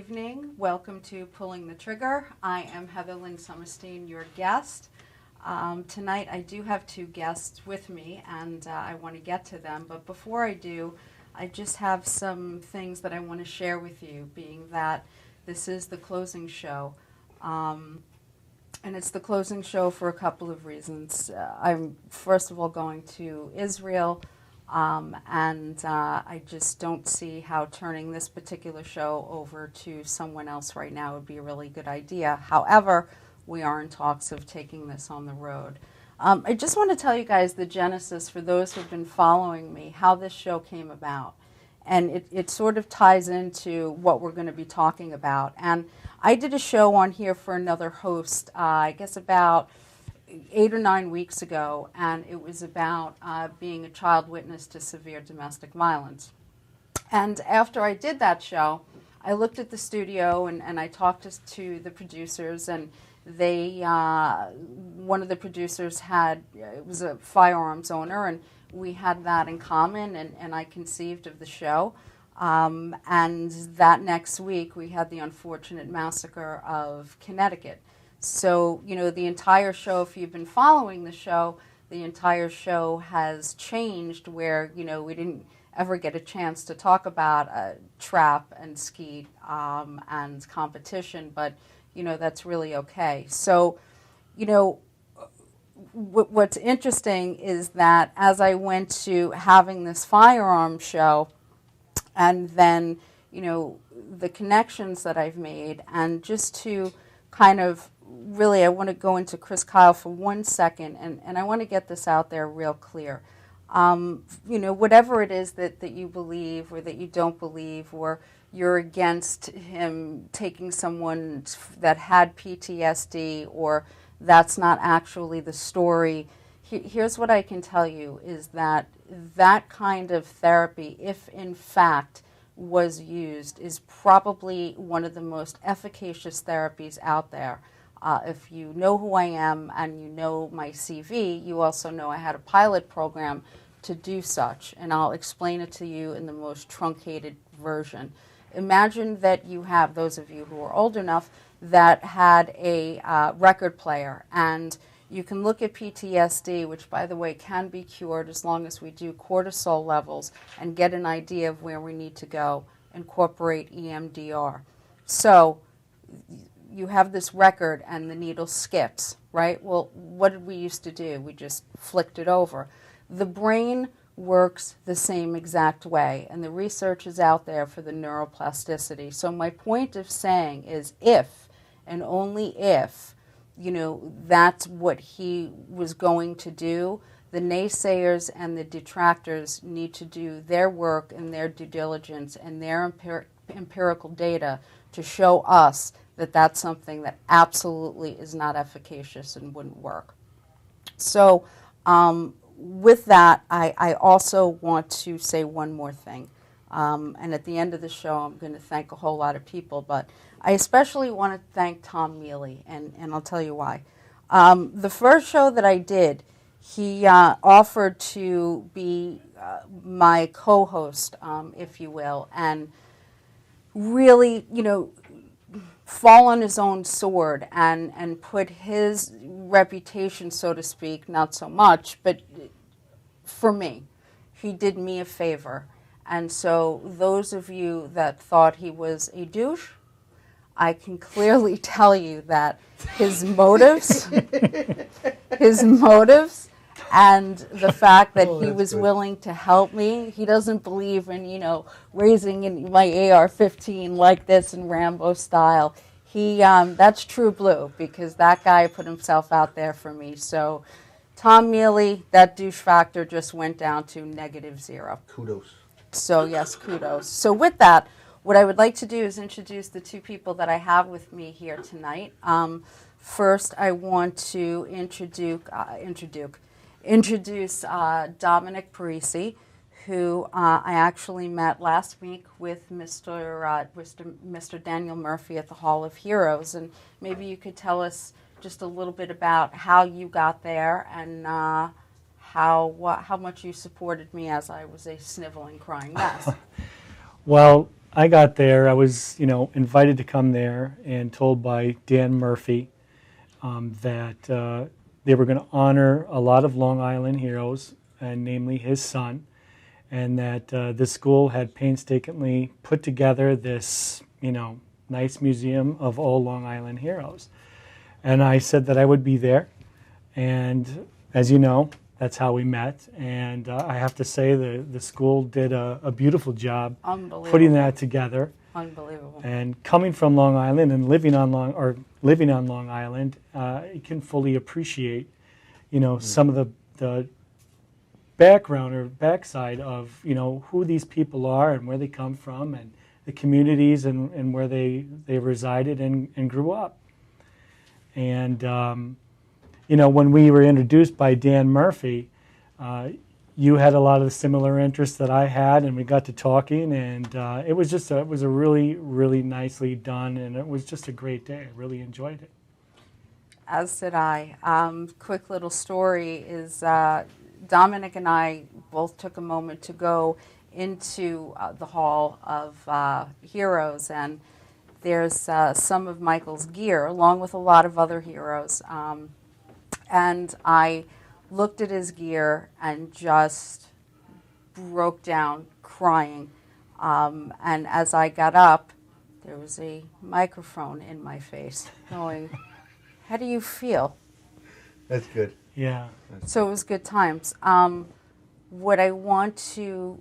evening. Welcome to Pulling the Trigger. I am Heather Lynn Somerstein, your guest. Tonight I do have two guests with me, and I want to get to them. But before I do, I just have some things that I want to share with you, being that this is the closing show. And it's the closing show for a couple of reasons. I'm first of all going to Israel. I just don't see how turning this particular show over to someone else right now would be a really good idea. However, we are in talks of taking this on the road. I just want to tell you guys the genesis, for those who've been following me, how this show came about. And it sort of ties into what we're going to be talking about. And I did a show on here for another host, I guess about 8 or 9 weeks ago, and it was about being a child witness to severe domestic violence. And after I did that show, I looked at the studio and I talked to the producers, and they, one of the producers it was a firearms owner, and we had that in common, and I conceived of the show. And that next week, we had the unfortunate massacre of Connecticut. So, the entire show, if you've been following the show, the entire show has changed where, we didn't ever get a chance to talk about trap and skeet and competition, but, that's really okay. So, what's interesting is that as I went to having this firearm show, and then, the connections that I've made, and just to kind of really, I want to go into Chris Kyle for 1 second, and I want to get this out there real clear. Whatever it is that you believe or that you don't believe, or you're against him taking someone that had PTSD, or that's not actually the story, here's what I can tell you is that that kind of therapy, if in fact was used, is probably one of the most efficacious therapies out there. If you know who I am and you know my CV, you also know I had a pilot program to do such, and I'll explain it to you in the most truncated version. Imagine that you have, those of you who are old enough, that had a record player, and you can look at PTSD, which, by the way, can be cured as long as we do cortisol levels and get an idea of where we need to go, incorporate EMDR. So you have this record and the needle skips, right? Well, what did we used to do? We just flicked it over. The brain works the same exact way, and the research is out there for the neuroplasticity. So my point of saying is, if and only if, that's what he was going to do, the naysayers and the detractors need to do their work and their due diligence and their empirical data to show us that that's something that absolutely is not efficacious and wouldn't work. So with that, I also want to say one more thing. And at the end of the show, I'm going to thank a whole lot of people, but I especially want to thank Tom Mealy, and I'll tell you why. The first show that I did, he offered to be my co-host, if you will, and really, fall on his own sword and put his reputation, so to speak, not so much, but for me, he did me a favor. And so those of you that thought he was a douche, I can clearly tell you that his motives and the fact that he was willing to help me, he doesn't believe in, raising in my AR-15 like this in Rambo style. That's true blue, because that guy put himself out there for me. So Tom Mealy, that douche factor just went down to -0. Kudos. So yes, kudos. So with that, what I would like to do is introduce the two people that I have with me here tonight. First, I want to introduce Dominic Parisi, who I actually met last week with Mr. Daniel Murphy at the Hall of Heroes. And maybe you could tell us just a little bit about how you got there and how much you supported me as I was a sniveling, crying mess. Well, I got there, I was, invited to come there and told by Dan Murphy that they were going to honor a lot of Long Island heroes, and namely his son, and that this school had painstakingly put together this, nice museum of all Long Island heroes. And I said that I would be there, and as you know, that's how we met. And I have to say the school did a beautiful job putting that together. Unbelievable. And coming from Long Island and living on Long Island, you can fully appreciate, some of the background or backside of, who these people are and where they come from and the communities and where they resided and grew up. And, when we were introduced by Dan Murphy, you had a lot of the similar interests that I had, and we got to talking, and it was a really, really nicely done, and it was just a great day. I really enjoyed it. As did I. Quick little story is Dominic and I both took a moment to go into the Hall of Heroes, and there's some of Michael's gear, along with a lot of other heroes. And I looked at his gear and just broke down crying. And as I got up, there was a microphone in my face going, "How do you feel?" That's good. Yeah. So it was good times. What I want to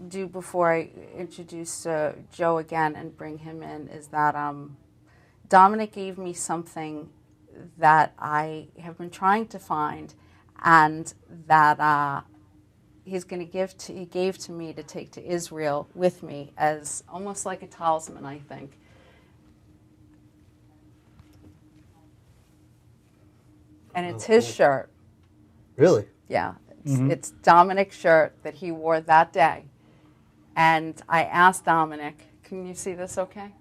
do before I introduce Joe again and bring him in is that Dominic gave me something that I have been trying to find, and that he gave to me to take to Israel with me as almost like a talisman, I think. And it's his shirt. Really? Yeah, it's Dominic's shirt that he wore that day. And I asked Dominic, can you see this okay?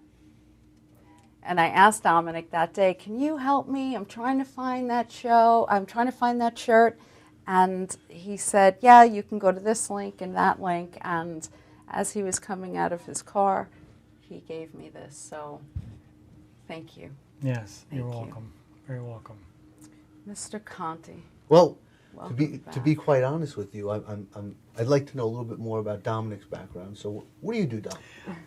And I asked Dominic that day, can you help me? I'm trying to find that shirt. And he said, yeah, you can go to this link and that link. And as he was coming out of his car, he gave me this. So thank you. Yes, you're welcome. Very welcome. Mr. Conti. Well, welcome to be quite honest with you, I'd like to know a little bit more about Dominic's background. So what do you do, Dom?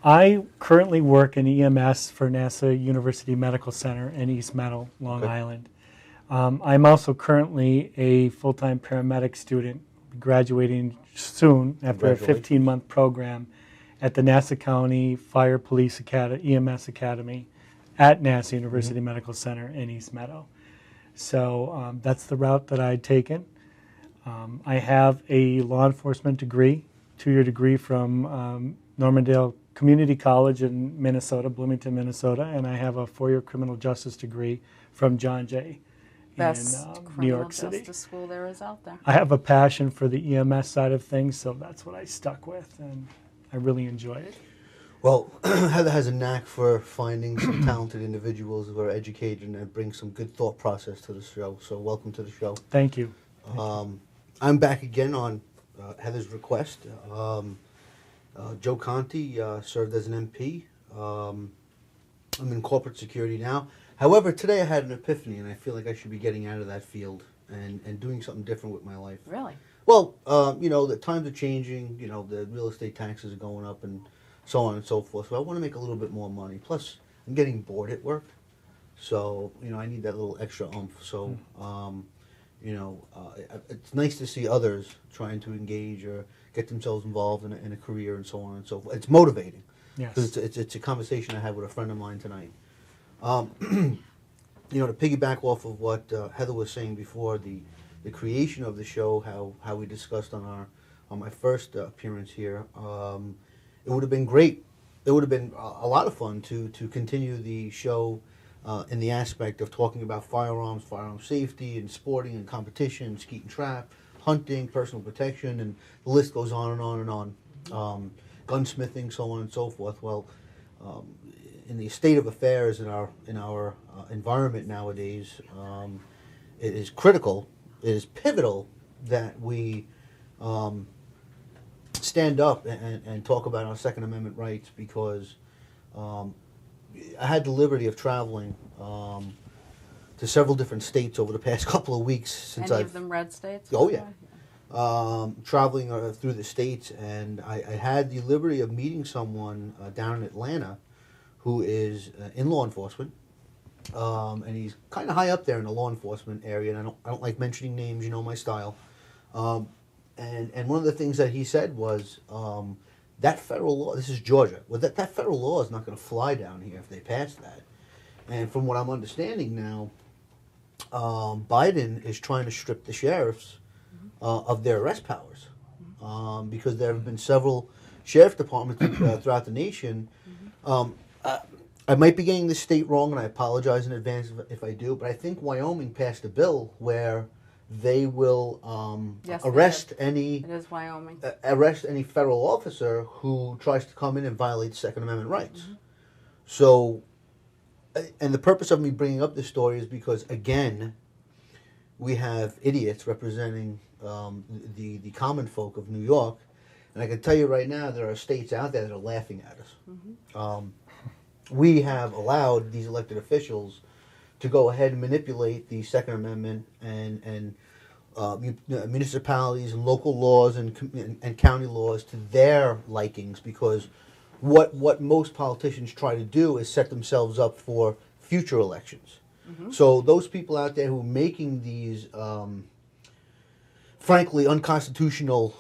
I currently work in EMS for NASA University Medical Center in East Meadow, Long Island. I'm also currently a full-time paramedic student, graduating soon after a 15-month program at the Nassau County Fire Police Academy, EMS Academy at NASA University Medical Center in East Meadow. So that's the route that I'd taken. I have a law enforcement degree, 2-year degree from Normandale Community College in Minnesota, Bloomington, Minnesota, and I have a 4-year criminal justice degree from John Jay Best in New criminal York City. justice school there is out there. I have a passion for the EMS side of things, so that's what I stuck with, and I really enjoy it. Well, Heather has a knack for finding some talented individuals who are educated and bring some good thought process to the show. So welcome to the show. Thank you. I'm back again on Heather's request. Joe Conti served as an MP. I'm in corporate security now. However, today I had an epiphany, and I feel like I should be getting out of that field and doing something different with my life. Really? Well, the times are changing. The real estate taxes are going up and so on and so forth. So I want to make a little bit more money. Plus, I'm getting bored at work. So, I need that little extra oomph. So, it's nice to see others trying to engage or get themselves involved in a career and so on and so forth. It's motivating. Yes. Because it's a conversation I had with a friend of mine tonight. To piggyback off of what Heather was saying before, the creation of the show, how we discussed on my first appearance here, it would have been great. It would have been a lot of fun to continue the show in the aspect of talking about firearm safety, and sporting and competition, skeet and trap, hunting, personal protection, and the list goes on and on and on. Gunsmithing, so on and so forth. Well, in the state of affairs in our environment nowadays, it is critical, it is pivotal that we stand up and talk about our Second Amendment rights because I had the liberty of traveling to several different states over the past couple of weeks since Any of them red states? Oh, yeah. Traveling through the states, and I had the liberty of meeting someone down in Atlanta who is in law enforcement, and he's kind of high up there in the law enforcement area. And I don't like mentioning names, you know my style. And one of the things that he said was that federal law. This is Georgia. Well, that federal law is not going to fly down here if they pass that. And from what I'm understanding now, Biden is trying to strip the sheriffs of their arrest powers because there have been several sheriff departments throughout the nation. I might be getting this state wrong, and I apologize in advance if I do, but I think Wyoming passed a bill where they will Yes, arrest it any is Wyoming. arrest any federal officer who tries to come in and violate Second Amendment rights. So, and the purpose of me bringing up this story is because, again, we have idiots representing the common folk of New York, and I can tell you right now there are states out there that are laughing at us. We have allowed these elected officials to go ahead and manipulate the Second Amendment and municipalities and local laws and county laws to their likings, because what most politicians try to do is set themselves up for future elections. So those people out there who are making these frankly unconstitutional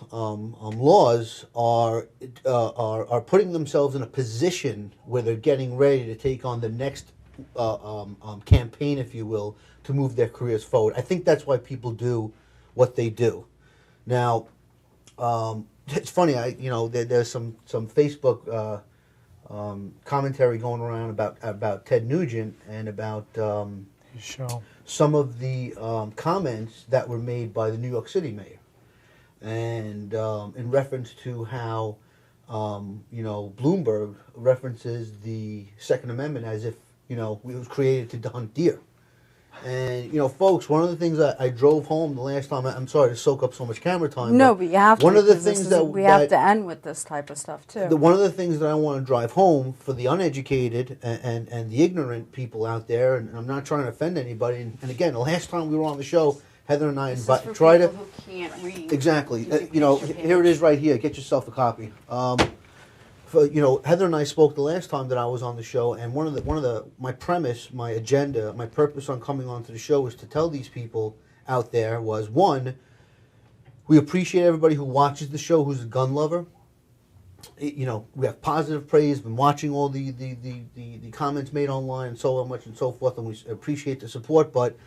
laws are putting themselves in a position where they're getting ready to take on the next campaign, if you will, to move their careers forward. I think that's why people do what they do. Now, it's funny. There's some Facebook commentary going around about Ted Nugent and about His show. some of the comments that were made by the New York City mayor, and in reference to how Bloomberg references the Second Amendment as if it was created to hunt deer. And folks, one of the things I drove home the last time. I'm sorry to soak up so much camera time. No, but you have to. One of the because things that we have to end with this type of stuff too. one of the things that I want to drive home for the uneducated and the ignorant people out there, and I'm not trying to offend anybody. And again, the last time we were on the show, Heather and I try to who can't read. exactly. Here it is right here. Get yourself a copy. Heather and I spoke the last time that I was on the show, and my premise, my agenda, my purpose on coming onto the show was to tell these people out there was, one, we appreciate everybody who watches the show who's a gun lover. We have positive praise, been watching all the comments made online and so much and so forth, and we appreciate the support, but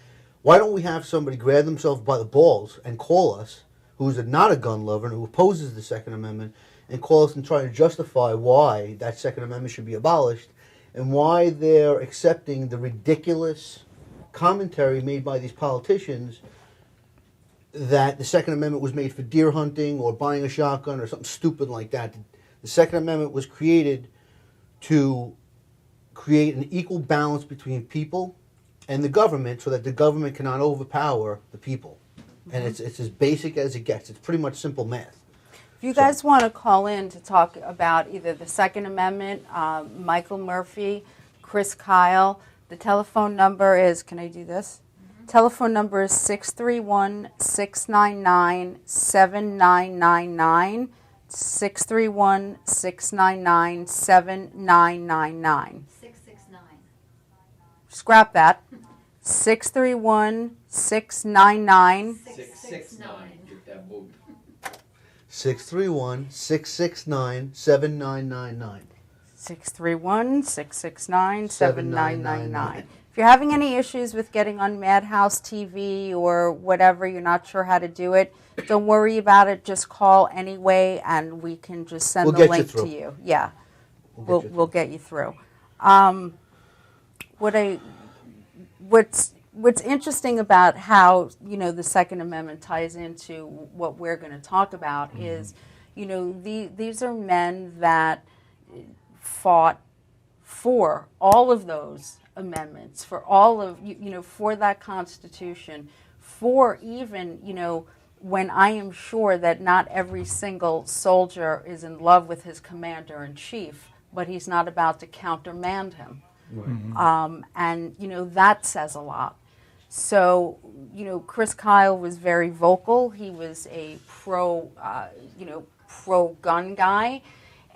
why don't we have somebody grab themselves by the balls and call us, who's not a gun lover and who opposes the Second Amendment, and call us and try to justify why that Second Amendment should be abolished and why they're accepting the ridiculous commentary made by these politicians that the Second Amendment was made for deer hunting or buying a shotgun or something stupid like that. The Second Amendment was created to create an equal balance between people and the government so that the government cannot overpower the people. And it's as basic as it gets. It's pretty much simple math. If you guys want to call in to talk about either the Second Amendment, Michael Murphy, Chris Kyle, the telephone number is, can I do this? Telephone number is 631-699-7999, 631-699-7999. 669. Scrap that. 631-699. 669. Get that movie. 631-669-7999. 631-669-7999. If you're having any issues with getting on Madhouse TV or whatever, you're not sure how to do it, don't worry about it. Just call anyway, and we can just send the link to you. Yeah, we'll get you through. What's interesting about how the Second Amendment ties into what we're going to talk about is, these are men that fought for all of those amendments, for all of for that Constitution, for even when I am sure that not every single soldier is in love with his commander-in-chief, but he's not about to countermand him. Right. And, that says a lot. So, Chris Kyle was very vocal. He was a pro-gun guy.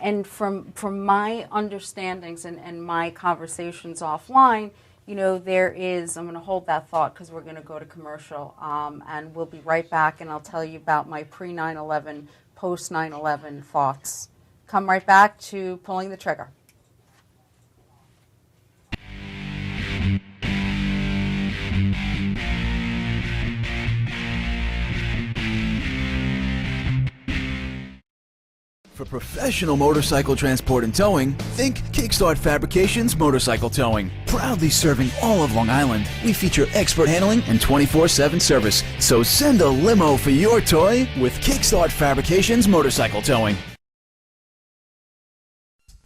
And from my understandings and my conversations offline, there is, I'm going to hold that thought because we're going to go to commercial, and we'll be right back, and I'll tell you about my pre-9/11, post-9/11 thoughts. Come right back to Pulling the Trigger. For professional motorcycle transport and towing, think Kickstart Fabrications Motorcycle Towing. Proudly serving all of Long Island, we feature expert handling and 24/7 service. So send a limo for your toy with Kickstart Fabrications Motorcycle Towing.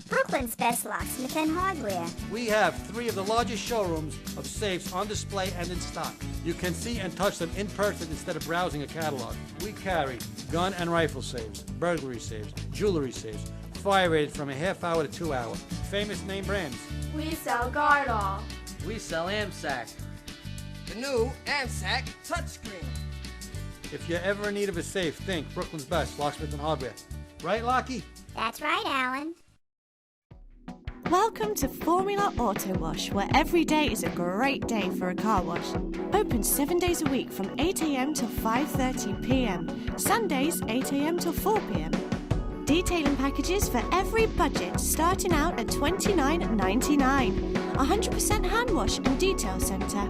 Brooklyn's best locksmith and hardware. We have 3 of the largest showrooms of safes on display and in stock. You can see and touch them in person instead of browsing a catalog. We carry gun and rifle safes, burglary safes, jewelry safes, fire rated from a half hour to 2 hour. Famous name brands. We sell Gardol. We sell AMSAC. The new AMSAC touchscreen. If you're ever in need of a safe, think Brooklyn's best locksmith and hardware. Right, Lockie? That's right, Alan. Welcome to Formula Auto Wash, where every day is a great day for a car wash. Open 7 days a week from 8 a.m. till 5:30 p.m. Sundays 8 a.m. till 4 p.m. Detailing packages for every budget, starting out at $29.99. 100% hand wash and detail centre.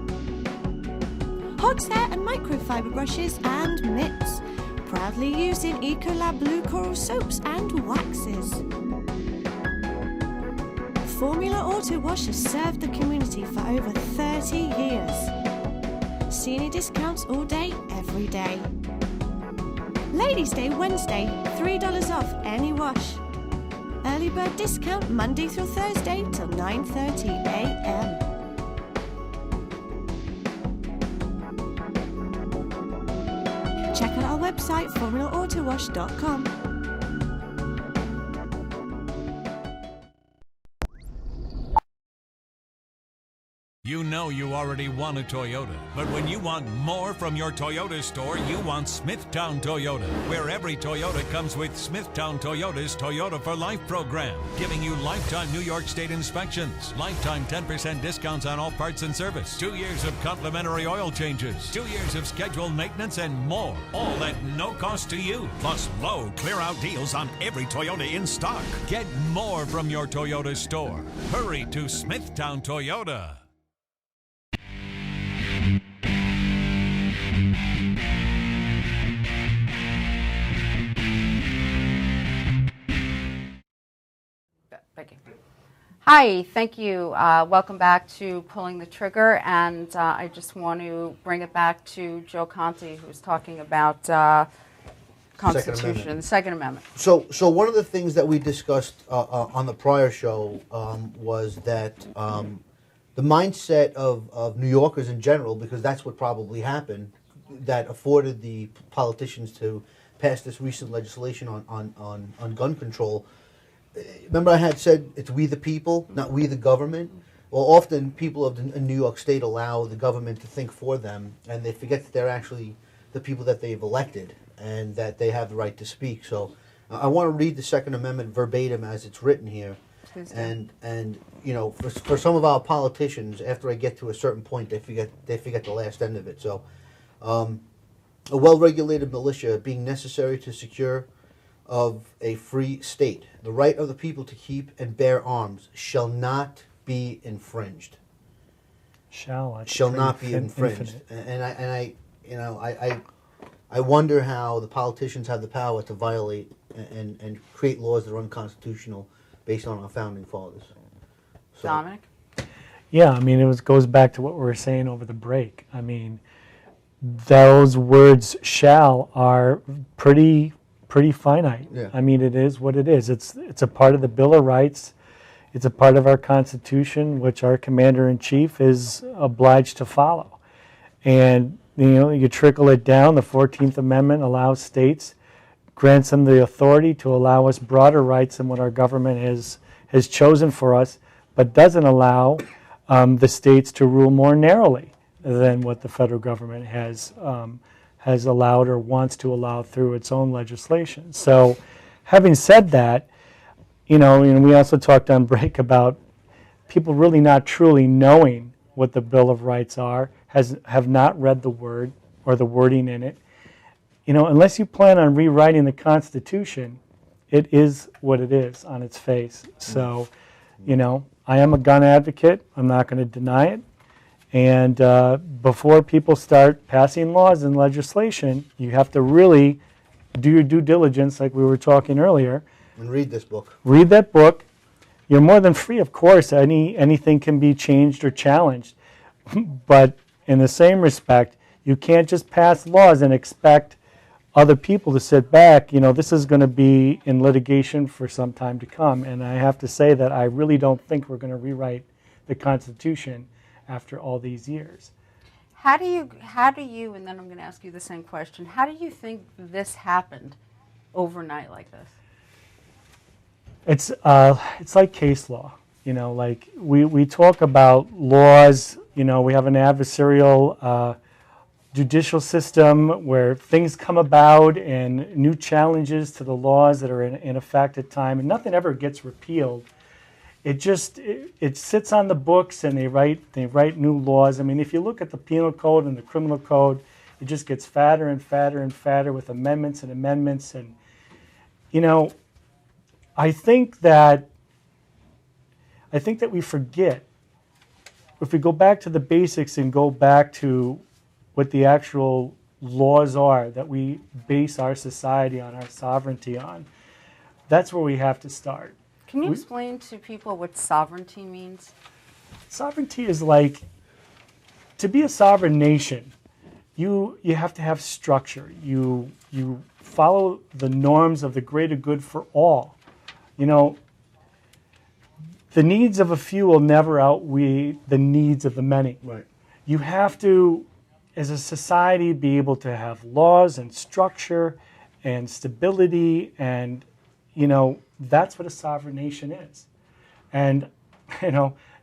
Hogshair and microfiber brushes and mitts. Proudly used in Ecolab Blue Coral soaps and waxes. Formula Auto Wash has served the community for over 30 years. Senior discounts all day, every day. Ladies' Day Wednesday, $3 off any wash. Early bird discount Monday through Thursday till 9:30 a.m. Check out our website, formulaautowash.com. You know you already want a Toyota, but when you want more from your Toyota store, you want Smithtown Toyota, where every Toyota comes with Smithtown Toyota's Toyota for Life program, giving you lifetime New York State inspections, lifetime 10% discounts on all parts and service, 2 years of complimentary oil changes, 2 years of scheduled maintenance, and more, all at no cost to you, plus low clear-out deals on every Toyota in stock. Get more from your Toyota store. Hurry to Smithtown Toyota. Hi, thank you. Welcome back to Pulling the Trigger, and I just want to bring it back to Joe Conti, who was talking about Constitution, the Second Amendment. So one of the things that we discussed on the prior show was that the mindset of New Yorkers in general, because that's what probably happened, that afforded the politicians to pass this recent legislation on gun control. Remember I had said it's we the people, not we the government? Well, often people in New York State allow the government to think for them, and they forget that they're actually the people that they've elected and that they have the right to speak. So I want to read the Second Amendment verbatim as it's written here. And you know, for some of our politicians, after I get to a certain point, they forget the last end of it. So a well-regulated militia being necessary to secure of a free state. The right of the people to keep and bear arms shall not be infringed. Shall not be infringed. And I wonder how the politicians have the power to violate and create laws that are unconstitutional based on our founding fathers. So. Dominic? Yeah, I mean, goes back to what we were saying over the break. I mean, those words "shall" are pretty finite. Yeah. I mean, it is what it is. It's a part of the Bill of Rights. It's a part of our Constitution, which our Commander-in-Chief is obliged to follow. And You trickle it down. The 14th Amendment allows states, grants them the authority to allow us broader rights than what our government has chosen for us, but doesn't allow the states to rule more narrowly than what the federal government has allowed or wants to allow through its own legislation. So, having said that, and we also talked on break about people really not truly knowing what the Bill of Rights are, have not read the word or the wording in it. Unless you plan on rewriting the Constitution, it is what it is on its face. So, I am a gun advocate. I'm not going to deny it. And before people start passing laws and legislation, you have to really do your due diligence, like we were talking earlier. And read this book. Read that book. You're more than free, of course. Anything can be changed or challenged. But in the same respect, you can't just pass laws and expect other people to sit back. This is going to be in litigation for some time to come. And I have to say that I really don't think we're going to rewrite the Constitution after all these years. How do you, and then I'm going to ask you the same question, how do you think this happened overnight like this? It's like case law. Like we talk about laws, we have an adversarial judicial system where things come about and new challenges to the laws that are in effect at time, and nothing ever gets repealed. It sits on the books, and they write new laws. I mean, if you look at the penal code and the criminal code, it just gets fatter and fatter and fatter with amendments and amendments. And I think that we forget, if we go back to the basics and go back to what the actual laws are that we base our society on, our sovereignty on, that's where we have to start. Can you explain to people what sovereignty means? Sovereignty is like, to be a sovereign nation, you have to have structure. You follow the norms of the greater good for all. The needs of a few will never outweigh the needs of the many. Right. You have to, as a society, be able to have laws and structure and stability, and that's what a sovereign nation is. And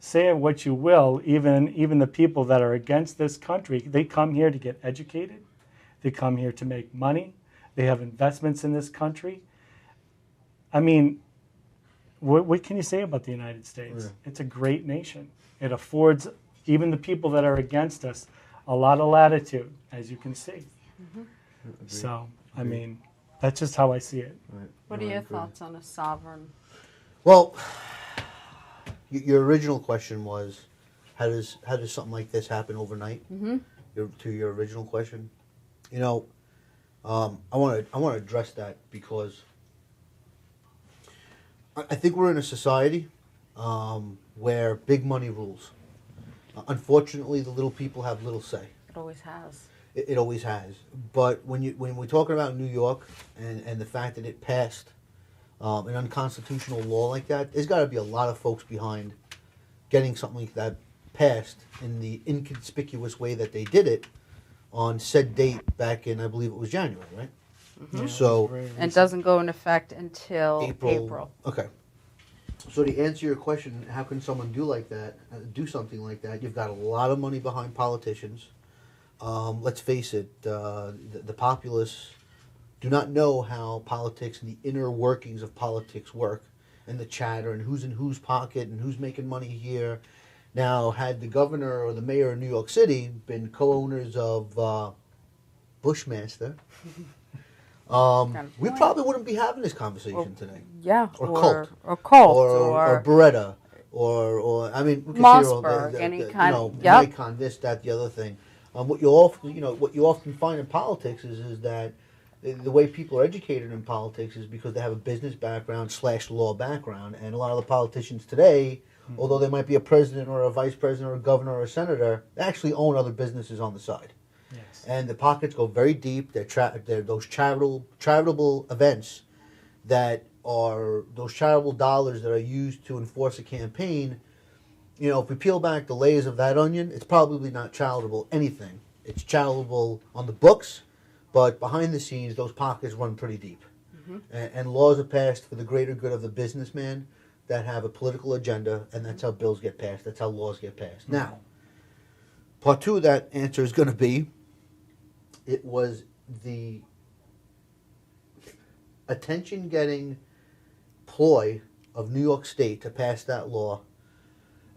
say what you will, even the people that are against this country, they come here to get educated, they come here to make money, they have investments in this country. I mean, what can you say about the United States? Yeah. It's a great nation. It affords even the people that are against us a lot of latitude, as you can see. Mm-hmm. So, I mean, that's just how I see it. Right. What are your thoughts on a sovereign? Well, your original question was, how does something like this happen overnight? Mm-hmm. To your original question, I want to address that because I think we're in a society where big money rules. Unfortunately, the little people have little say. It always has. It always has. But when we're talking about New York and the fact that it passed an unconstitutional law like that, there's got to be a lot of folks behind getting something like that passed in the inconspicuous way that they did it on said date back in, I believe it was January, right? Mm-hmm. So, and it doesn't go in effect until April. Okay. So to answer your question, how can someone do something like that? You've got a lot of money behind politicians. Let's face it, the populace do not know how politics and the inner workings of politics work, and the chatter and who's in whose pocket and who's making money here. Now, had the governor or the mayor of New York City been co-owners of Bushmaster, we probably wouldn't be having this conversation today. Yeah, or Colt, or Beretta, or I mean, Mossberg, any kind of Nikon, this, that, the other thing. What you often find in politics is that the way people are educated in politics is because they have a business background / law background, and a lot of the politicians today, although they might be a president or a vice president or a governor or a senator, they actually own other businesses on the side. Yes. And the pockets go very deep. They're those charitable events that are those charitable dollars that are used to enforce a campaign. If we peel back the layers of that onion, it's probably not charitable anything It's charitable on the books, but behind the scenes, those pockets run pretty deep. And laws are passed for the greater good of the businessman that have a political agenda, and that's how bills get passed. That's how laws get passed. Now, part two of that answer is going to be, it was the attention-getting ploy of New York State to pass that law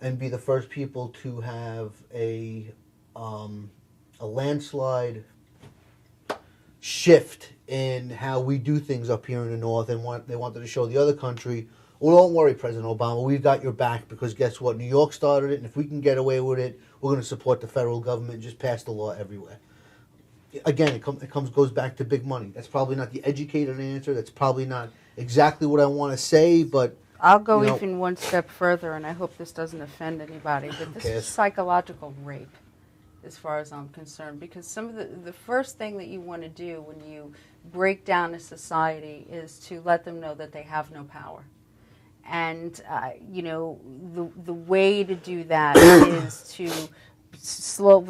and be the first people to have a landslide shift in how we do things up here in the north, and they wanted to show the other country, well, don't worry, President Obama, we've got your back, because guess what? New York started it, and if we can get away with it, we're going to support the federal government and just pass the law everywhere. Again, it goes back to big money. That's probably not the educated answer. That's probably not exactly what I want to say, but I'll go even one step further, and I hope this doesn't offend anybody, but this is psychological rape, as far as I'm concerned, because some of the first thing that you want to do when you break down a society is to let them know that they have no power. And, the way to do that is to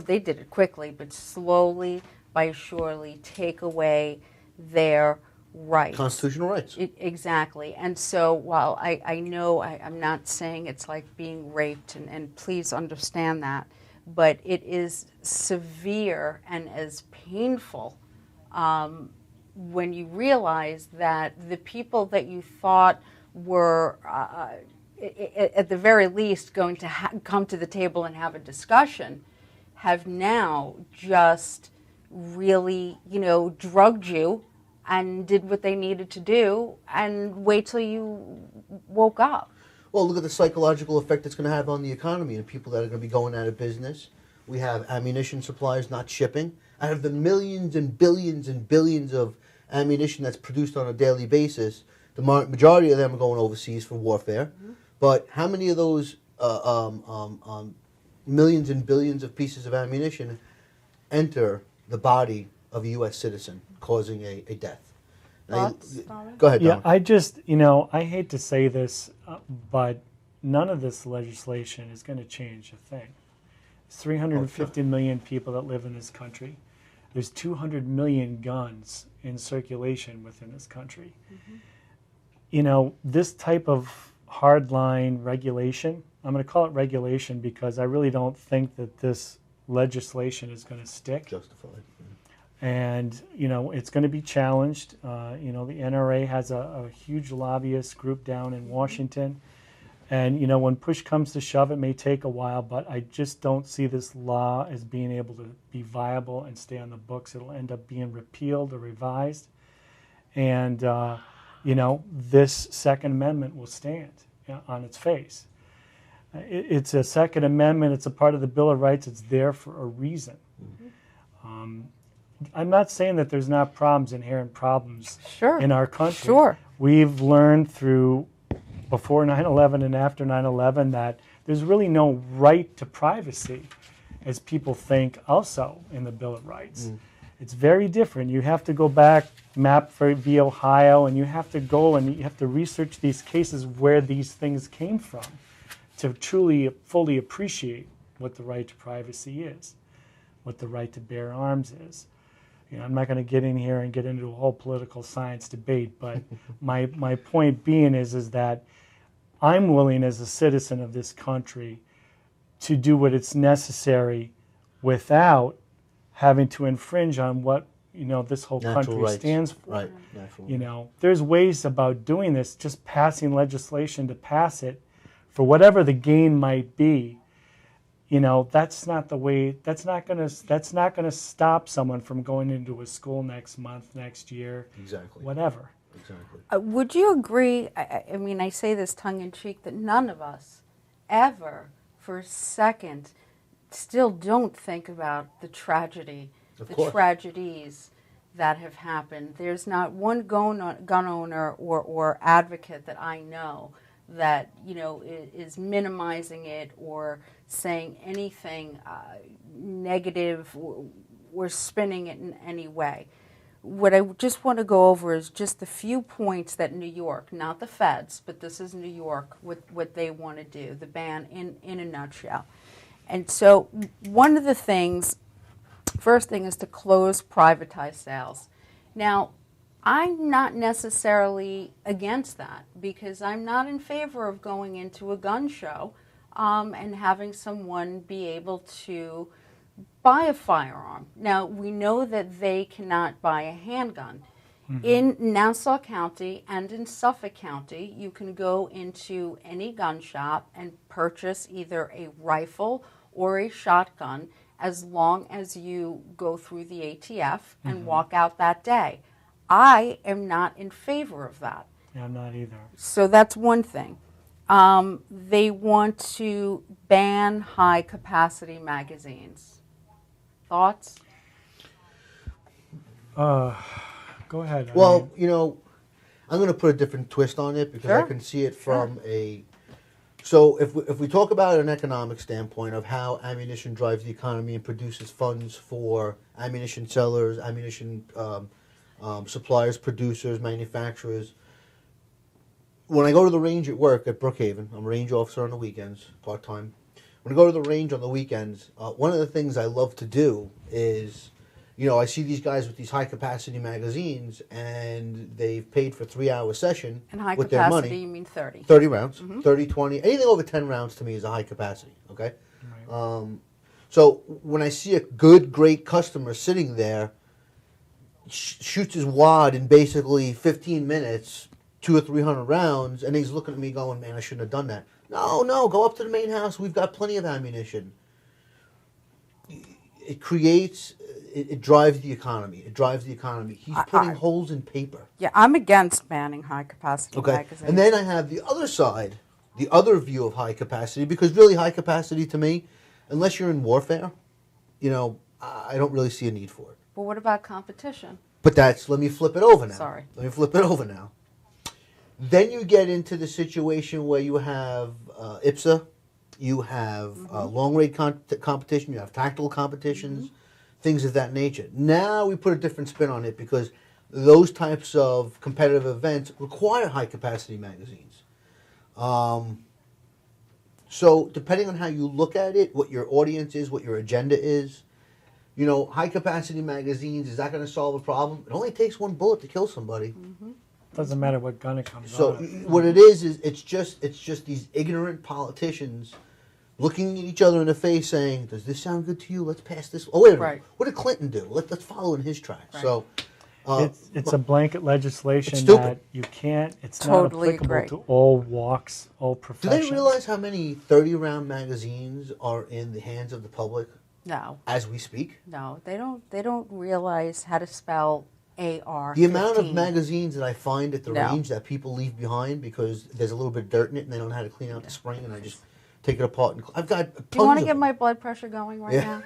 they did it quickly, but slowly by surely take away their rights. Constitutional rights. Exactly. And so while I know I'm not saying it's like being raped, and please understand that, but it is severe and as painful when you realize that the people that you thought were, at the very least, going to come to the table and have a discussion have now just really, drugged you and did what they needed to do, and wait till you woke up. Well, look at the psychological effect it's going to have on the economy and people that are going to be going out of business. We have ammunition suppliers not shipping. Out of the millions and billions of ammunition that's produced on a daily basis, the majority of them are going overseas for warfare. But how many of those millions and billions of pieces of ammunition enter the body of a U.S. citizen, causing a death? Thoughts, go ahead, Don. Yeah, I hate to say this, but none of this legislation is going to change a thing. There's 350 million people that live in this country. There's 200 million guns in circulation within this country. This type of hardline regulation, I'm going to call it regulation because I really don't think that this legislation is going to stick. Justified. And, it's going to be challenged. The NRA has a huge lobbyist group down in Washington. And, when push comes to shove, it may take a while, but I just don't see this law as being able to be viable and stay on the books. It'll end up being repealed or revised. And, this Second Amendment will stand on its face. It's a Second Amendment. It's a part of the Bill of Rights. It's there for a reason. I'm not saying that there's not inherent problems in our country. Sure. We've learned through before 9/11 and after 9/11 that there's really no right to privacy, as people think also in the Bill of Rights. It's very different. You have to go back, map via Ohio, and you have to go and you have to research these cases where these things came from to truly, fully appreciate what the right to privacy is, what the right to bear arms is. I'm not going to get in here and get into a whole political science debate, but my point being is that I'm willing as a citizen of this country to do what it's necessary without having to infringe on what this whole country stands for. Right. There's ways about doing this, just passing legislation to pass it for whatever the gain might be. That's not the way. That's not going to stop someone from going into a school next month, next year. Exactly. Whatever. Exactly. Would you agree? I say this tongue in cheek, that none of us ever, for a second, still don't think about the tragedy, tragedies that have happened. There's not one gun owner or advocate that I know that is minimizing it or saying anything negative or spinning it in any way. What I just want to go over is just the few points that New York, not the feds, but this is New York, what they want to do, the ban in a nutshell. And so one of the things First thing is to close privatized sales. Now, I'm not necessarily against that because I'm not in favor of going into a gun show and having someone be able to buy a firearm. Now, we know that they cannot buy a handgun. In Nassau County and in Suffolk County, you can go into any gun shop and purchase either a rifle or a shotgun as long as you go through the ATF and walk out that day. I am not in favor of that. Yeah, I'm not either. So that's one thing. They want to ban high-capacity magazines. Thoughts? Go ahead. Well, you know, I'm going to put a different twist on it because I Sure. can see it from a... So if we talk about an economic standpoint of how ammunition drives the economy and produces funds for ammunition sellers, ammunition suppliers, producers, manufacturers, when I go to the range at work at Brookhaven, I'm a range officer on the weekends, part-time. When I go to the range on the weekends, one of the things I love to do is, you know, I see these guys with these high-capacity magazines, and they've paid for a 3-hour session And with their high-capacity, money. you mean 30. 30 rounds, 30, 20, anything over 10 rounds to me is a high capacity, okay? Right. So when I see a good, great customer sitting there, shoots his wad in basically 15 minutes, 200 or 300 rounds, and he's looking at me going, man, I shouldn't have done that. No, go up to the main house. We've got plenty of ammunition. It creates, it drives the economy. It drives the economy. He's putting holes in paper. Yeah, I'm against banning high-capacity magazines. And then I have the other side, the other view of high capacity, because really high capacity to me, unless you're in warfare, you know, I don't really see a need for it. But what about competition? But let me flip it over now. Sorry. Let me flip it over now. Then you get into the situation where you have IPSA, you have long-range competition, you have tactical competitions, things of that nature. Now we put a different spin on it because those types of competitive events require high-capacity magazines. So depending on how you look at it, what your audience is, what your agenda is, you know, high-capacity magazines, is that going to solve a problem? It only takes one bullet to kill somebody. Doesn't matter what gun it comes So out of. what it is it's just these ignorant politicians looking at each other in the face saying, does this sound good to you? Let's pass this. Oh, wait a minute. Right. What did Clinton do? Let's follow in his tracks. Right. So It's a blanket legislation It's stupid. that you can't, it's Totally not applicable agree. to all walks, all do professions. they realize how many 30-round magazines are in the hands of the public No, as we speak? no, they don't realize how to spell AR. The amount of magazines that I find at the No. range that people leave behind because there's a little bit of dirt in it and they don't know how to clean out the spring, and I just take it apart. And I've got tons Do you want to of get them. my blood pressure going right Yeah. now?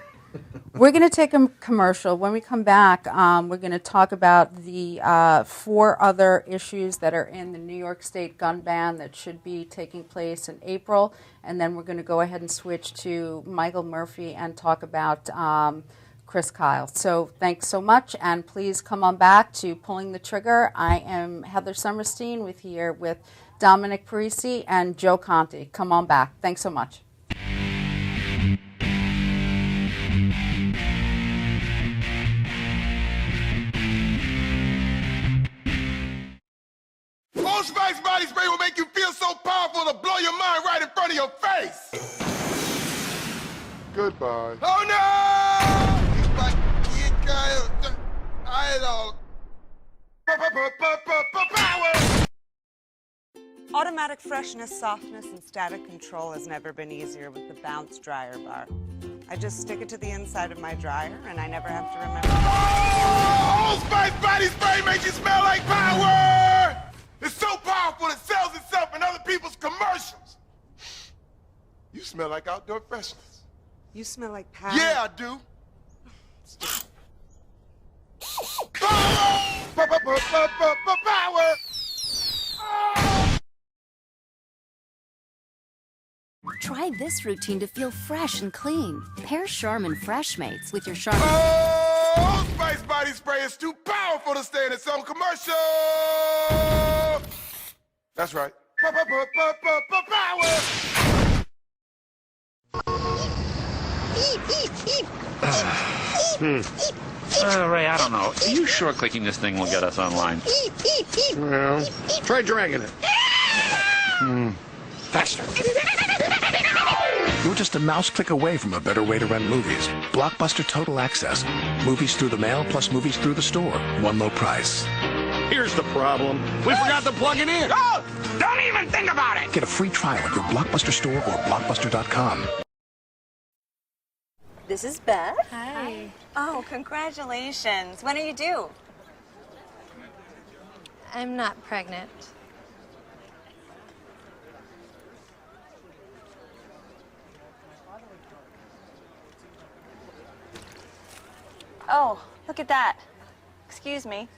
We're going to take a commercial. When we come back, we're going to talk about the 4 other issues that are in the New York State gun ban that should be taking place in April. And then we're going to go ahead and switch to Michael Murphy and talk about Chris Kyle. So thanks so much, and please come on back to Pulling the Trigger. I am Heather Somerstein with Dominic Parisi and Joe Conti. Come on back. Thanks so much. Old Spice body spray will make you feel so powerful to blow your mind right in front of your face. Goodbye. Oh no! Power! Automatic freshness, softness, and static control has never been easier with the Bounce Dryer Bar. I just stick it to the inside of my dryer, and I never have to remember. Oh, Old Spice body spray makes you smell like power! It's so powerful it sells itself in other people's commercials. You smell like outdoor freshness. You smell like power. Yeah, I do. Power! Power! Try this routine to feel fresh and clean. Pair Charmin Fresh Mates with your Charmin. Oh, Spice body spray is too powerful to stay in its own commercial. That's right. Power! Ray, I don't know. Are you sure clicking this thing will get us online? Well, try dragging it. Faster. You're just a mouse click away from a better way to rent movies. Blockbuster Total Access. Movies through the mail plus movies through the store. One low price. Here's the problem. We forgot to plug it in. Oh! Don't even think about it! Get a free trial at your Blockbuster store or Blockbuster.com. This is Beth. Hi. Oh, congratulations. When are you due? I'm not pregnant. Oh, look at that. Excuse me.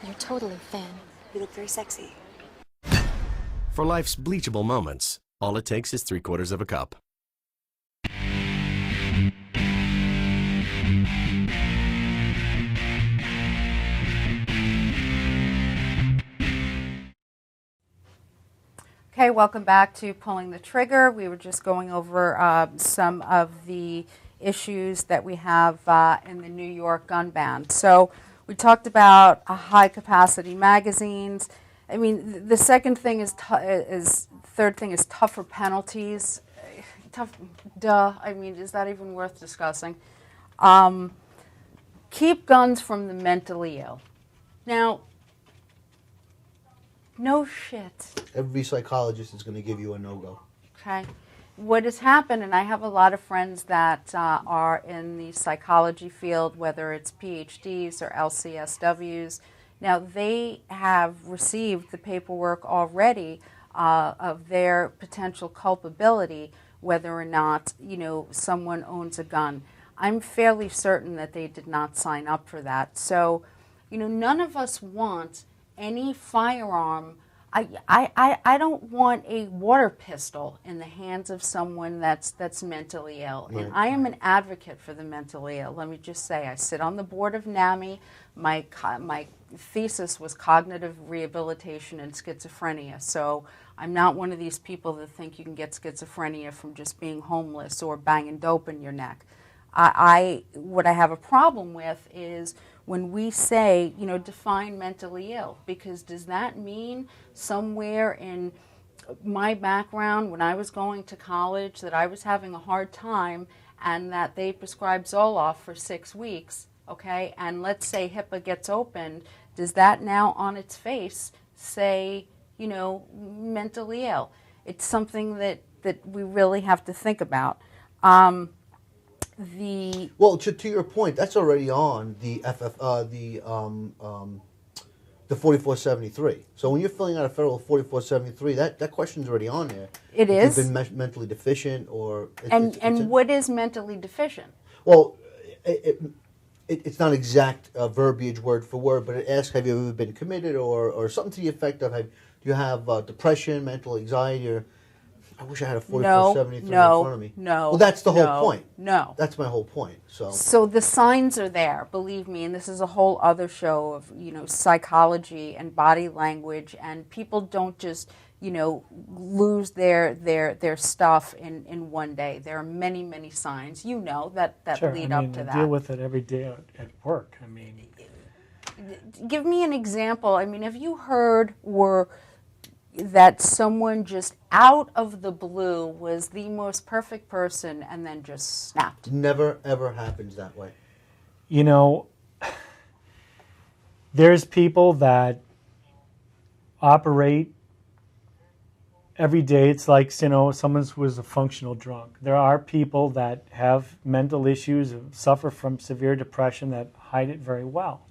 You're totally thin. You look very sexy. For life's bleachable moments, all it takes is 3/4 of a cup. Okay, welcome back to Pulling the Trigger. We were just going over some of the issues that we have in the New York gun ban. So we talked about high-capacity magazines. I mean, the second thing third thing is tougher penalties. I mean, is that even worth discussing? Keep guns from the mentally ill. Now, no shit. Every psychologist is going to give you a no-go. Okay. What has happened, and I have a lot of friends that are in the psychology field, whether it's PhDs or LCSWs. Now, they have received the paperwork already of their potential culpability, whether or not, someone owns a gun. I'm fairly certain that they did not sign up for that. So, none of us want any firearm. I don't want a water pistol in the hands of someone that's mentally ill. Right. And I am an advocate for the mentally ill. Let me just say, I sit on the board of NAMI. My thesis was cognitive rehabilitation and schizophrenia. So I'm not one of these people that think you can get schizophrenia from just being homeless or banging dope in your neck. What I have a problem with is when we say, define mentally ill, because does that mean somewhere in my background when I was going to college that I was having a hard time and that they prescribed Zoloft for 6 weeks, okay, and let's say HIPAA gets opened, does that now on its face say, mentally ill? It's something that we really have to think about. Well, to your point, that's already on the the 4473. So when you're filling out a federal 4473, that question's already on there. It is. If you've been mentally deficient or... And what is mentally deficient? Well, it's not exact verbiage word for word, but it asks, have you ever been committed or something to the effect of, do you have depression, mental anxiety, or... I wish I had a 4473 in front of me. No. Well, that's the whole point. No. That's my whole point. So the signs are there, believe me, and this is a whole other show of, psychology and body language, and people don't just, lose their stuff in one day. There are many, many signs, that Sure. lead up to I that. deal with it every day at work. Give me an example. Have you heard that someone just out of the blue was the most perfect person and then just snapped? Never, ever happens that way. There's people that operate every day. It's like, someone was a functional drunk. There are people that have mental issues, suffer from severe depression that hide it very well.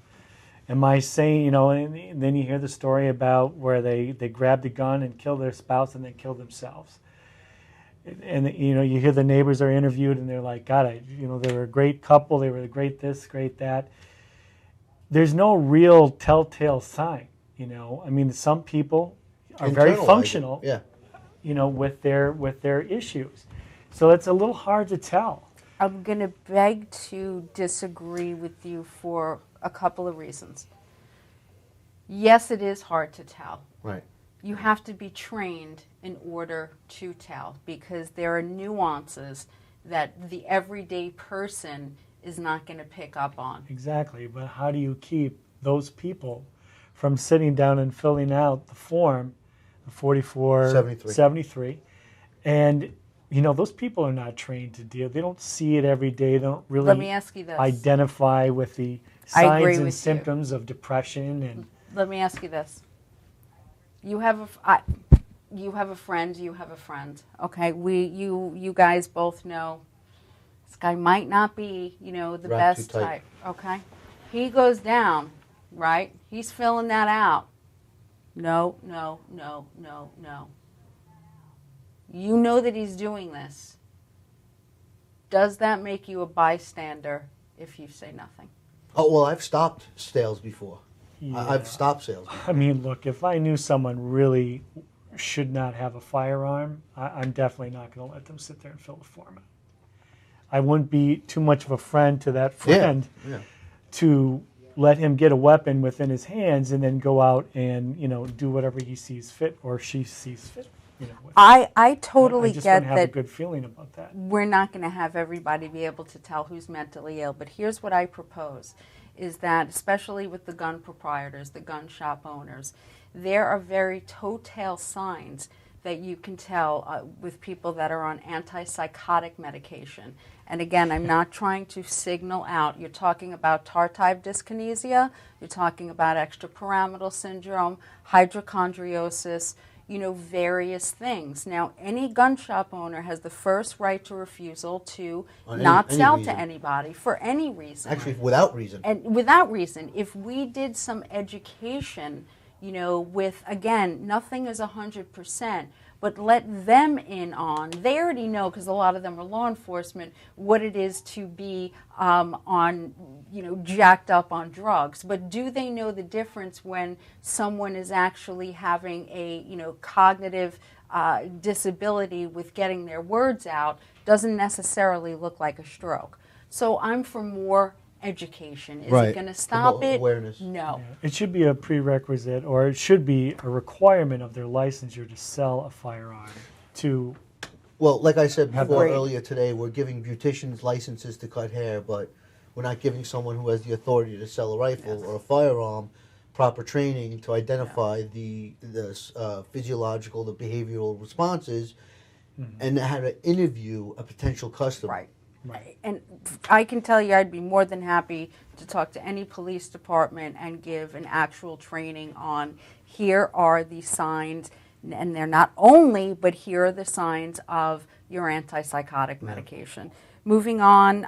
Am I saying, and then you hear the story about where they grabbed a gun and killed their spouse and then killed themselves. And, you hear the neighbors are interviewed and they're like, God, they were a great couple, they were great this, great that. There's no real telltale sign, some people are very functional, with their issues. So it's a little hard to tell. I'm going to beg to disagree with you for a couple of reasons. Yes, it is hard to tell. Right. You have to be trained in order to tell because there are nuances that the everyday person is not going to pick up on. Exactly, but how do you keep those people from sitting down and filling out the form, the 4473, and those people are not trained to deal. They don't see it every day. They don't really Let me ask you this. identify with the signs and symptoms of depression. And let me ask you this. You have a friend, okay? You guys both know this guy might not be, the best type, okay? He goes down, right? He's filling that out. No. You know that he's doing this. Does that make you a bystander if you say nothing? Oh, well, I've stopped sales before. Yeah. I've stopped sales before. I mean, look, if I knew someone really should not have a firearm, I'm definitely not going to let them sit there and fill the form out. I wouldn't be too much of a friend to that friend to let him get a weapon within his hands and then go out and do whatever he sees fit or she sees fit. I totally I just get wouldn't have that. a good feeling about that. We're not going to have everybody be able to tell who's mentally ill, but here's what I propose, is that especially with the gun proprietors, the gun shop owners, there are very toe-tale signs that you can tell with people that are on antipsychotic medication. And again, I'm not trying to signal out. You're talking about tardive dyskinesia, you're talking about extrapyramidal syndrome, hypochondrosis, various things. Now, any gun shop owner has the first right to refusal to not sell to anybody for any reason. Actually, without reason. And without reason. If we did some education, with, again, nothing is 100%, but let them in on, they already know, because a lot of them are law enforcement, what it is to be jacked up on drugs. But do they know the difference when someone is actually having a, cognitive disability with getting their words out? Doesn't necessarily look like a stroke. So I'm for more education. Is it going to stop it? Awareness. No. Yeah. It should be a prerequisite, or it should be a requirement of their licensure to sell a firearm to... Well, like I said before earlier today, we're giving beauticians licenses to cut hair, but we're not giving someone who has the authority to sell a rifle or a firearm proper training to identify the physiological, the behavioral responses, and how to interview a potential customer. Right. And I can tell you I'd be more than happy to talk to any police department and give an actual training on here are the signs, and they're not only, but here are the signs of your antipsychotic medication. Moving on,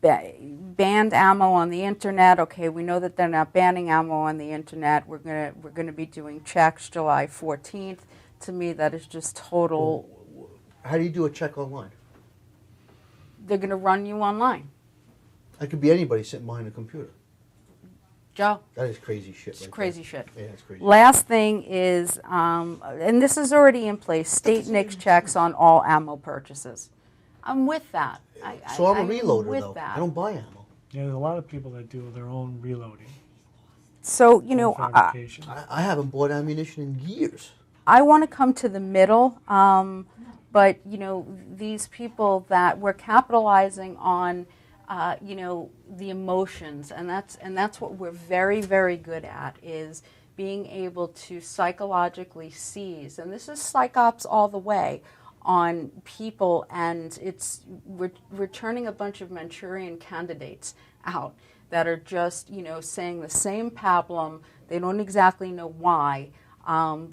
banned ammo on the internet. Okay, we know that they're not banning ammo on the internet. We're gonna be doing checks July 14th. To me, that is just total. How do you do a check online? They're going to run you online. That could be anybody sitting behind a computer. Joe. That is crazy shit. It's crazy shit. Yeah, it's crazy. Last thing is, and this is already in place, state NICS checks on all ammo purchases. I'm with that. I'm a reloader, though. I don't buy ammo. Yeah, there's a lot of people that do their own reloading. So, I haven't bought ammunition in years. I want to come to the middle. But, these people that we're capitalizing on, the emotions, and that's what we're very, very good at, is being able to psychologically seize, and this is psych ops all the way, on people, and we're turning a bunch of Manchurian candidates out that are just, saying the same pablum. They don't exactly know why.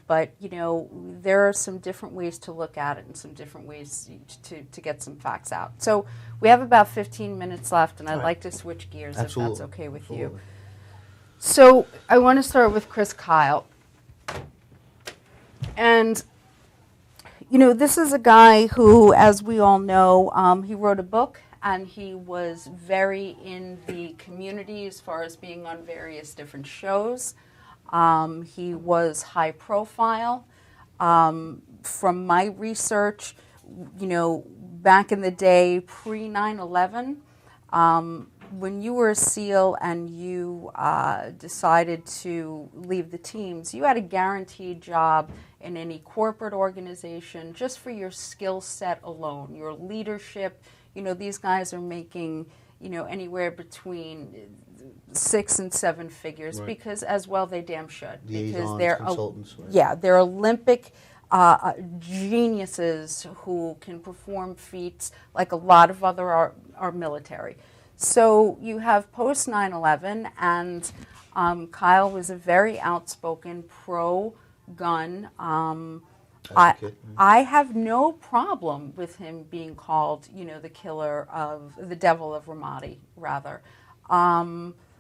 But, there are some different ways to look at it and some different ways to get some facts out. So we have about 15 minutes left, and I'd like to switch gears if that's okay with you. So I want to start with Chris Kyle. And, this is a guy who, as we all know, he wrote a book, and he was very in the community as far as being on various different shows. He was high profile. From my research, back in the day, pre 9/11, when you were a SEAL and you decided to leave the teams, you had a guaranteed job in any corporate organization just for your skill set alone, your leadership. You know, these guys are making, you know, anywhere between 6 and 7 figures, Right. because as well they damn should. Liaisons, because they're consultants, right. yeah, they're Olympic geniuses who can perform feats like a lot of other our military. So you have post 9/11, and Kyle was a very outspoken pro-gun. I have no problem with him being called, you know, the killer of the devil of Ramadi, rather.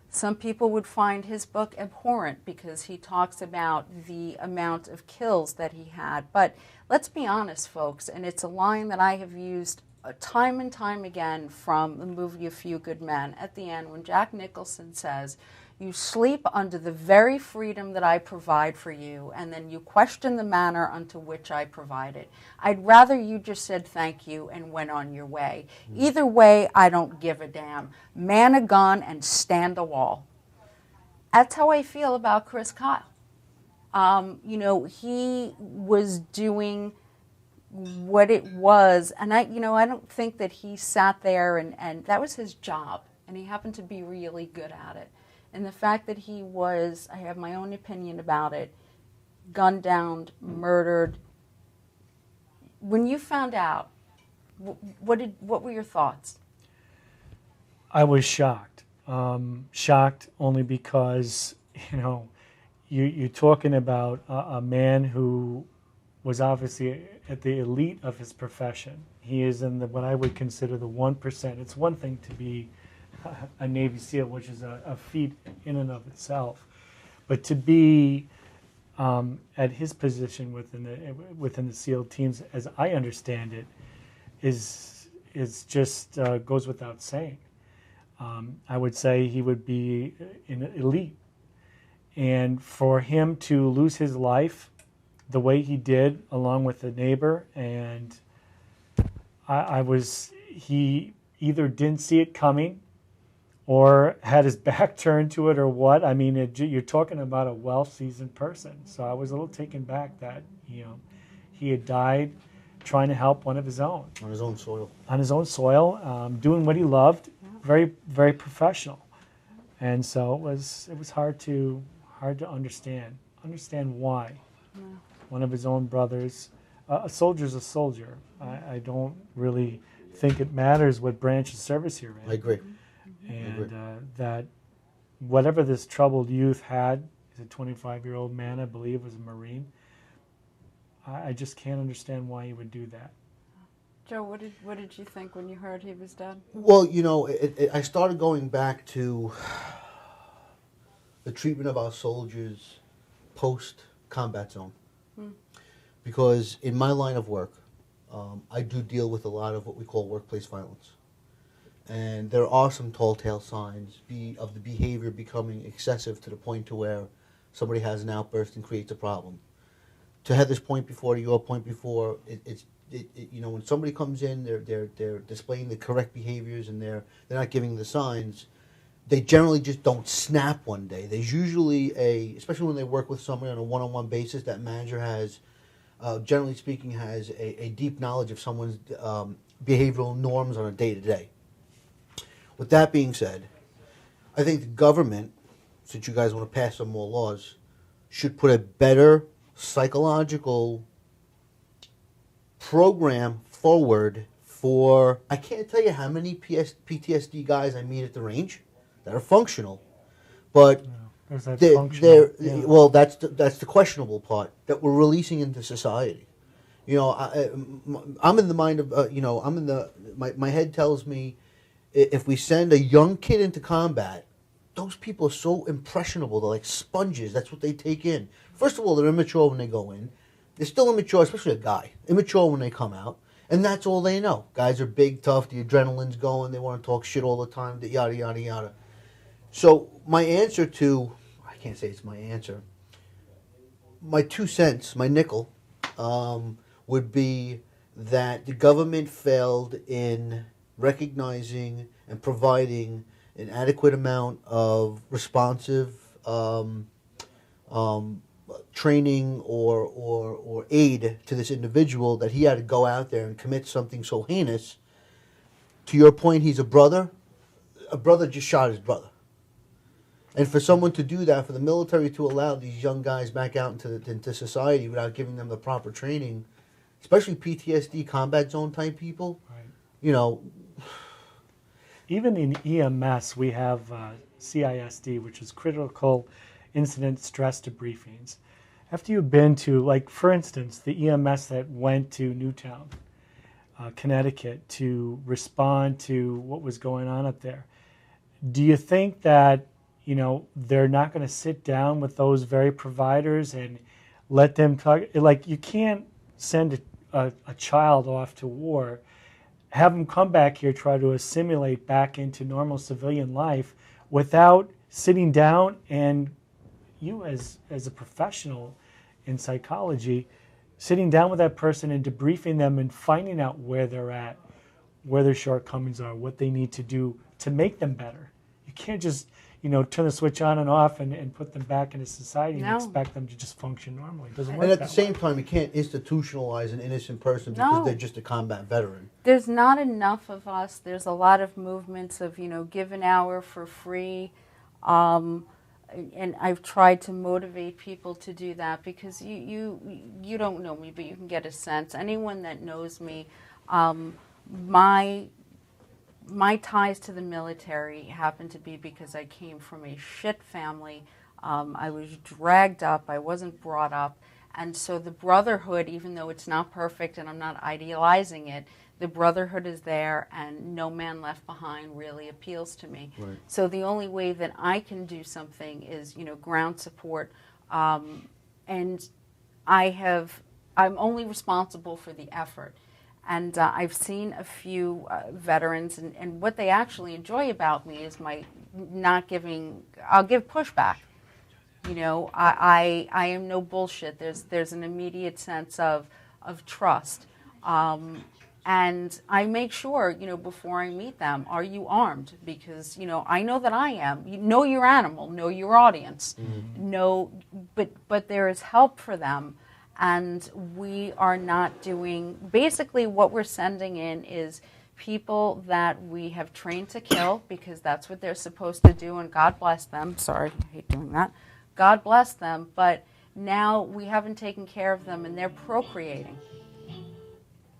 Some people would find his book abhorrent because he talks about the amount of kills that he had. But let's be honest, folks, and it's a line that I have used time and time again from the movie A Few Good Men at the end when Jack Nicholson says, "You sleep under the very freedom that I provide for you, and then you question the manner unto which I provide it. I'd rather you just said thank you and went on your way. Either way, I don't give a damn. Man a gun and stand a wall." That's how I feel about Chris Kyle. You know, he was doing what it was, and I don't think that he sat there and that was his job, and he happened to be really good at it. And the fact that he was, I have my own opinion about it, gunned down, murdered. When you found out, what were your thoughts? I was shocked. Shocked only because, you know, you're talking about a man who was obviously at the elite of his profession. He is in what I would consider the 1%. It's one thing to be a Navy SEAL, which is a feat in and of itself, but to be at his position within the SEAL teams, as I understand it, is just goes without saying. I would say he would be in elite, and for him to lose his life the way he did, along with a neighbor, and he either didn't see it coming or had his back turned to it, or what. I mean, you're talking about a well-seasoned person. So I was a little taken back that, you know, he had died trying to help one of his own. On his own soil. On his own soil, doing what he loved, very, very professional. And so it was hard to understand why. Yeah. One of his own brothers, a soldier's a soldier. I don't really think it matters what branch of service you're in. I agree. And that whatever this troubled youth had, he's a 25-year-old man, I believe, was a Marine. I just can't understand why he would do that. Joe, what did you think when you heard he was dead? Well, you know, I started going back to the treatment of our soldiers post-combat zone. Because in my line of work, I do deal with a lot of what we call workplace violence. And there are some tall tale signs of the behavior becoming excessive to the point to where somebody has an outburst and creates a problem. To Heather's point before, to your point before, you know, when somebody comes in, they're displaying the correct behaviors and they're not giving the signs. They generally just don't snap one day. There's usually especially when they work with somebody on a one-on-one basis, that manager has, generally speaking, has a deep knowledge of someone's behavioral norms on a day-to-day. With that being said, I think the government, since you guys want to pass some more laws, should put a better psychological program forward for, I can't tell you how many PTSD guys I meet at the range that are functional, but well, that's the questionable part that we're releasing into society. You know, I'm in the mind of, you know, my head tells me, if we send a young kid into combat, those people are so impressionable. They're like sponges. That's what they take in. First of all, they're immature when they go in. They're still immature, especially a guy. Immature when they come out. And that's all they know. Guys are big, tough. The adrenaline's going. They want to talk shit all the time. Yada, yada, yada. So my answer to, I can't say it's my answer, my 2 cents, my nickel, would be that the government failed in recognizing and providing an adequate amount of responsive training or aid to this individual that he had to go out there and commit something so heinous. To your point, he's a brother. A brother just shot his brother. And for someone to do that, for the military to allow these young guys back out into society without giving them the proper training, especially PTSD, combat zone type people, you know. Even in EMS, we have CISD, which is Critical Incident Stress Debriefings. After you've been to, like, for instance, the EMS that went to Newtown, Connecticut, to respond to what was going on up there, do you think that, you know, they're not going to sit down with those very providers and let them talk? Like, you can't send a child off to war, have them come back here, try to assimilate back into normal civilian life without sitting down and you as a professional in psychology, sitting down with that person and debriefing them and finding out where they're at, where their shortcomings are, what they need to do to make them better. You can't just, you know, turn the switch on and off and put them back into society and expect them to just function normally. It doesn't work. And at the same time, you can't institutionalize an innocent person because they're just a combat veteran. There's not enough of us. There's a lot of movements of, you know, give an hour for free. And I've tried to motivate people to do that because you don't know me, but you can get a sense. Anyone that knows me, my ties to the military happen to be because I came from a shit family. I was dragged up. I wasn't brought up. And so the brotherhood, even though it's not perfect and I'm not idealizing it, the brotherhood is there, and no man left behind really appeals to me. Right. So the only way that I can do something is, you know, ground support. And I'm only responsible for the effort. And I've seen a few veterans, and what they actually enjoy about me is my not giving. I'll give pushback. You know, I am no bullshit. There's an immediate sense of trust. And I make sure, you know, before I meet them, are you armed? Because, you know, I know that I am. You know your animal, know your audience. Know, but there is help for them. And we are not doing, basically what we're sending in is people that we have trained to kill because that's what they're supposed to do, and God bless them. Sorry, I hate doing that. God bless them, but now we haven't taken care of them and they're procreating.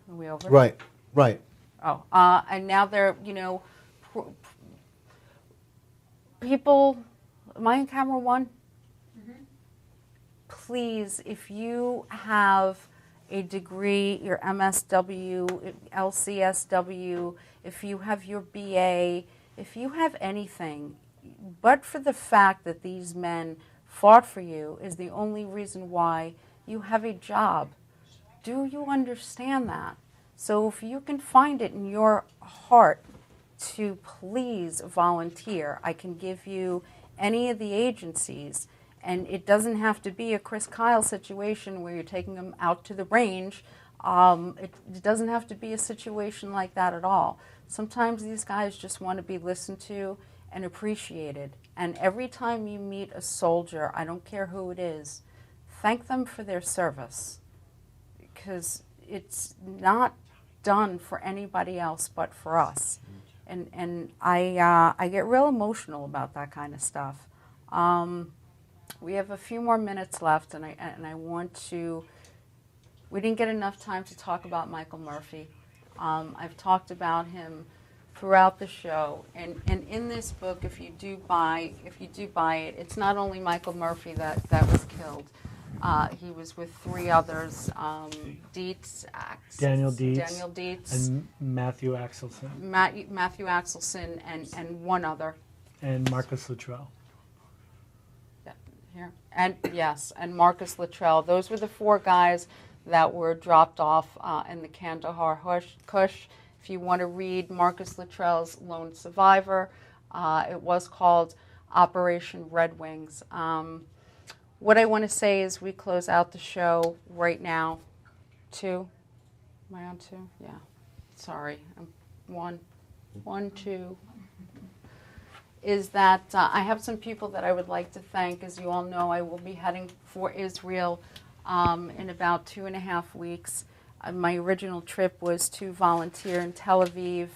Are we over? Right, right. Oh, and now they're, you know, people, am I on camera one? Please, if you have a degree, your MSW, LCSW, if you have your BA, if you have anything, but for the fact that these men fought for you is the only reason why you have a job. Do you understand that? So if you can find it in your heart to please volunteer, I can give you any of the agencies. And it doesn't have to be a Chris Kyle situation where you're taking them out to the range. It doesn't have to be a situation like that at all. Sometimes these guys just want to be listened to and appreciated. And every time you meet a soldier, I don't care who it is, thank them for their service. Because it's not done for anybody else but for us. And I get real emotional about that kind of stuff. We have a few more minutes left, and I want to. We didn't get enough time to talk about Michael Murphy. I've talked about him throughout the show, and in this book, if you do buy it, it's not only Michael Murphy that was killed. He was with three others: Daniel Dietz, Dietz, and Matthew Axelson, Matthew Axelson, and one other, and Marcus Luttrell. Here. And yes, and Marcus Luttrell. Those were the four guys that were dropped off in the Kandahar Kush. If you want to read Marcus Luttrell's Lone Survivor, it was called Operation Red Wings. What I want to say is we close out the show right now. 2. Am I on 2? Yeah. Sorry. 1, 2. is that I have some people that I would like to thank. As you all know, I will be heading for Israel in about 2.5 weeks. My original trip was to volunteer in Tel Aviv,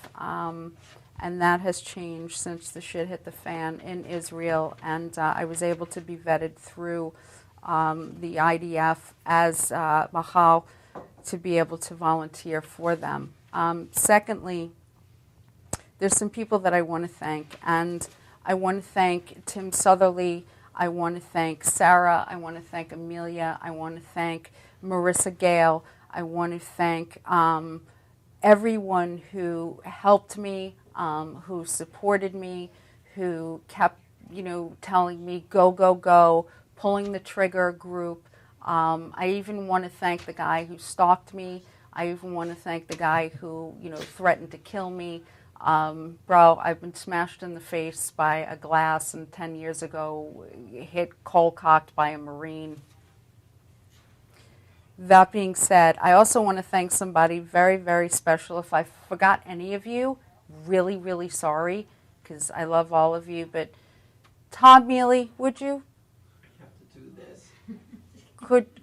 and that has changed since the shit hit the fan in Israel, and I was able to be vetted through the IDF as Mahal to be able to volunteer for them. Secondly, there's some people that I want to thank, and I want to thank Tim Southerly, I want to thank Sarah, I want to thank Amelia, I want to thank Marissa Gale, I want to thank everyone who helped me, who supported me, who kept, telling me, go, go, go, pulling the trigger group. I even want to thank the guy who stalked me. I even want to thank the guy who, threatened to kill me. Bro, I've been smashed in the face by a glass, and 10 years ago, hit cold-cocked by a Marine. That being said, I also want to thank somebody very, very special. If I forgot any of you, really, really sorry, because I love all of you. But Todd Mealy, would you? I have to do this.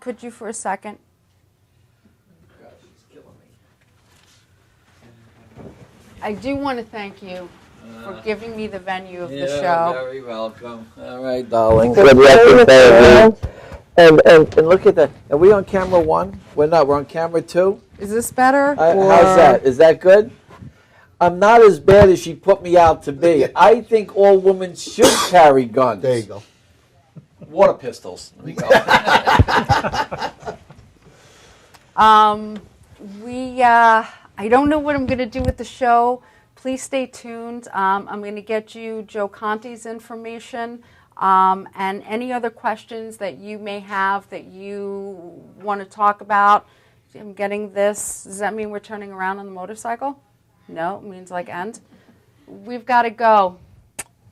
Could you for a second? God, she's killing me. I do want to thank you for giving me the venue of the Yeah, show. very welcome. All right, darling. Good luck. And look at that. Are we on camera 1? We're not. We're on camera 2. Is this better? How's that? Is that good? I'm not as bad as she put me out to be. I think all women should carry guns. There you go. Water pistols. There we go. I don't know what I'm going to do with the show. Please stay tuned. I'm going to get you Joe Conti's information and any other questions that you may have that you want to talk about. I'm getting this. Does that mean we're turning around on the motorcycle? No, it means like end. We've got to go.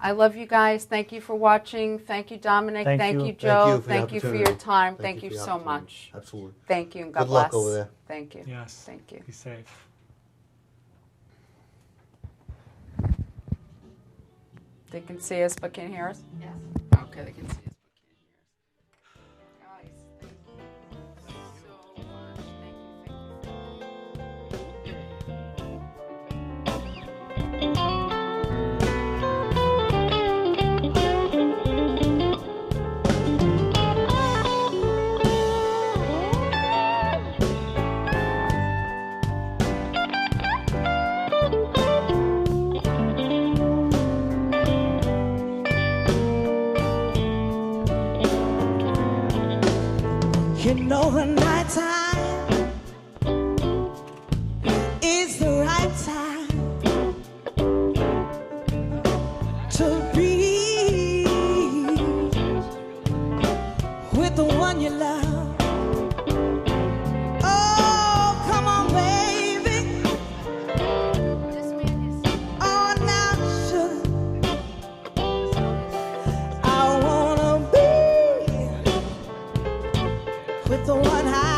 I love you guys. Thank you for watching. Thank you, Dominic. Thank you, Joe. Thank you for your time. Thank you so much. Absolutely. Thank you, and God Good bless. luck over there. Thank you. Yes. Thank you. Be safe. They can see us but can't hear us? Yes. Okay, they can see us. You know the night time is the right time to be with the one you love. Oh, come on, baby. Oh, now, sugar, I wanna be with the one I